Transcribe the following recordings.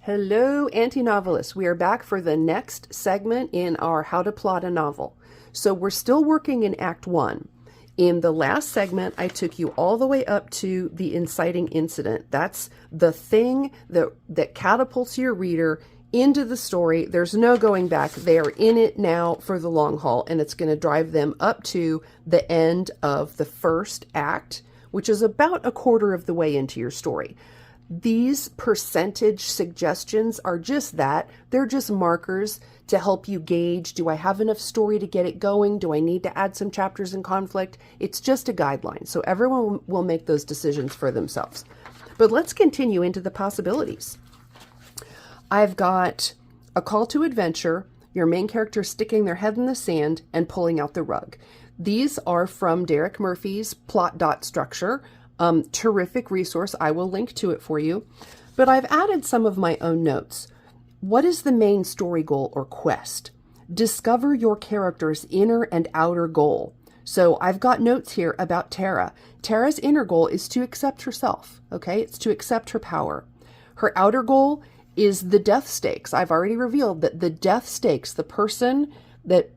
Hello, anti-novelists. We are back for the next segment in our How to Plot a Novel. So we're still working in Act 1. In the last segment, I took you all the way up to the inciting incident. That's the thing that catapults your reader into the story. There's no going back. They are in it now for the long haul, and it's going to drive them up to the end of the first act, which is about a quarter of the way into your story. These percentage suggestions are just that. They're just markers to help you gauge, do I have enough story to get it going? Do I need to add some chapters in conflict? It's just a guideline, so everyone will make those decisions for themselves. But let's continue into the possibilities. I've got a call to adventure, your main character sticking their head in the sand and pulling out the rug. These are from Derek Murphy's Plot Dot Structure. Terrific resource. I will link to it for you. But I've added some of my own notes. What is the main story goal or quest? Discover your character's inner and outer goal. So I've got notes here about Tara. Tara's inner goal is to accept herself, okay? It's to accept her power. Her outer goal is the death stakes. I've already revealed that the death stakes, the person that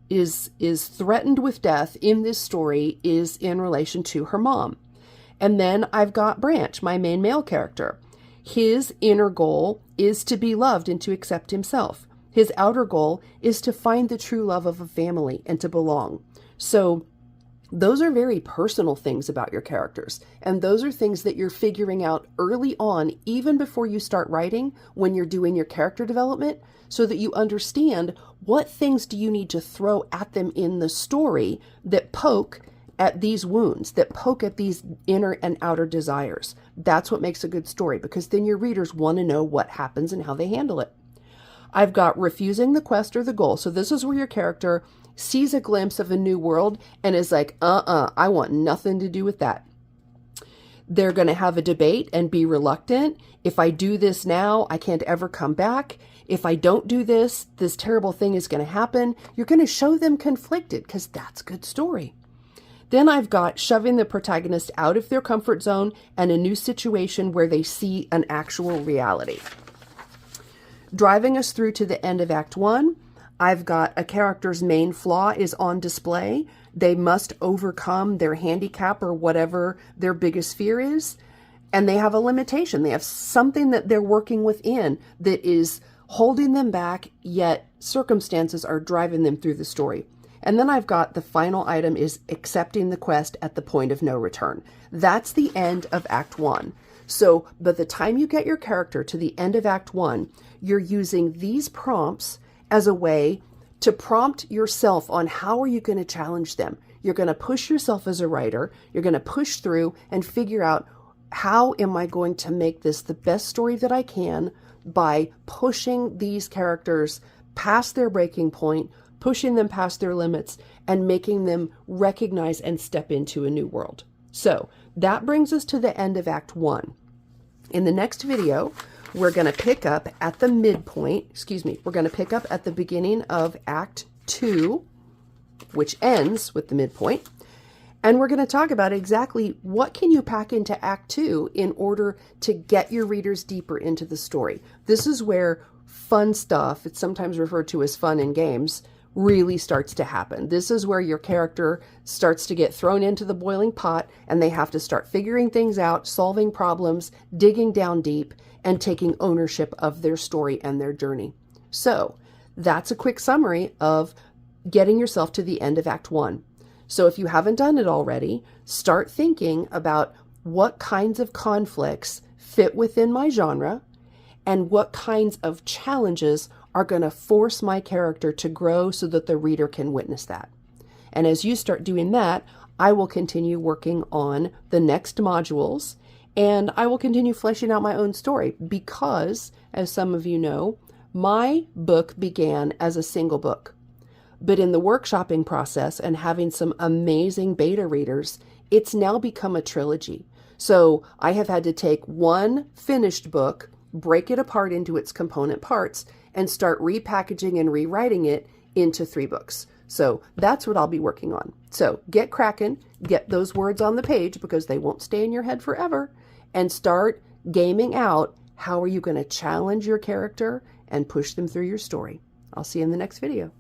is threatened with death in this story is in relation to her mom. And then I've got Branch, my main male character. His inner goal is to be loved and to accept himself. His outer goal is to find the true love of a family and to belong. So those are very personal things about your characters. And those are things that you're figuring out early on, even before you start writing, when you're doing your character development, so that you understand what things do you need to throw at them in the story that poke at these wounds, that poke at these inner and outer desires. That's what makes a good story, because then your readers want to know what happens and how they handle it. I've got refusing the quest or the goal. So this is where your character sees a glimpse of a new world and is like, I want nothing to do with that. They're going to have a debate and be reluctant. If I do this now, I can't ever come back. If I don't do this, this terrible thing is going to happen. You're going to show them conflicted, because that's good story. Then I've got shoving the protagonist out of their comfort zone and a new situation where they see an actual reality. Driving us through to the end of Act 1, I've got a character's main flaw is on display. They must overcome their handicap or whatever their biggest fear is. And they have a limitation. They have something that they're working within that is holding them back, yet circumstances are driving them through the story. And then I've got the final item is accepting the quest at the point of no return. That's the end of Act 1. So by the time you get your character to the end of Act 1, you're using these prompts as a way to prompt yourself on how are you going to challenge them. You're going to push yourself as a writer. You're going to push through and figure out, how am I going to make this the best story that I can by pushing these characters past their breaking point, pushing them past their limits, and making them recognize and step into a new world. So that brings us to the end of Act 1. In the next video, we're going to pick up at the midpoint, we're going to pick up at the beginning of Act 2, which ends with the midpoint. And we're going to talk about exactly what can you pack into Act 2 in order to get your readers deeper into the story. This is where fun stuff, it's sometimes referred to as fun in games, really starts to happen. This is where your character starts to get thrown into the boiling pot and they have to start figuring things out, solving problems, digging down deep, and taking ownership of their story and their journey. So that's a quick summary of getting yourself to the end of Act 1. So if you haven't done it already, start thinking about what kinds of conflicts fit within my genre and what kinds of challenges are going to force my character to grow so that the reader can witness that. And as you start doing that, I will continue working on the next modules, and I will continue fleshing out my own story because, as some of you know, my book began as a single book. But in the workshopping process and having some amazing beta readers, it's now become a trilogy. So I have had to take one finished book, break it apart into its component parts, and start repackaging and rewriting it into 3 books. So that's what I'll be working on. So get cracking, get those words on the page because they won't stay in your head forever, and start gaming out How are you going to challenge your character and push them through your story? I'll see you in the next video.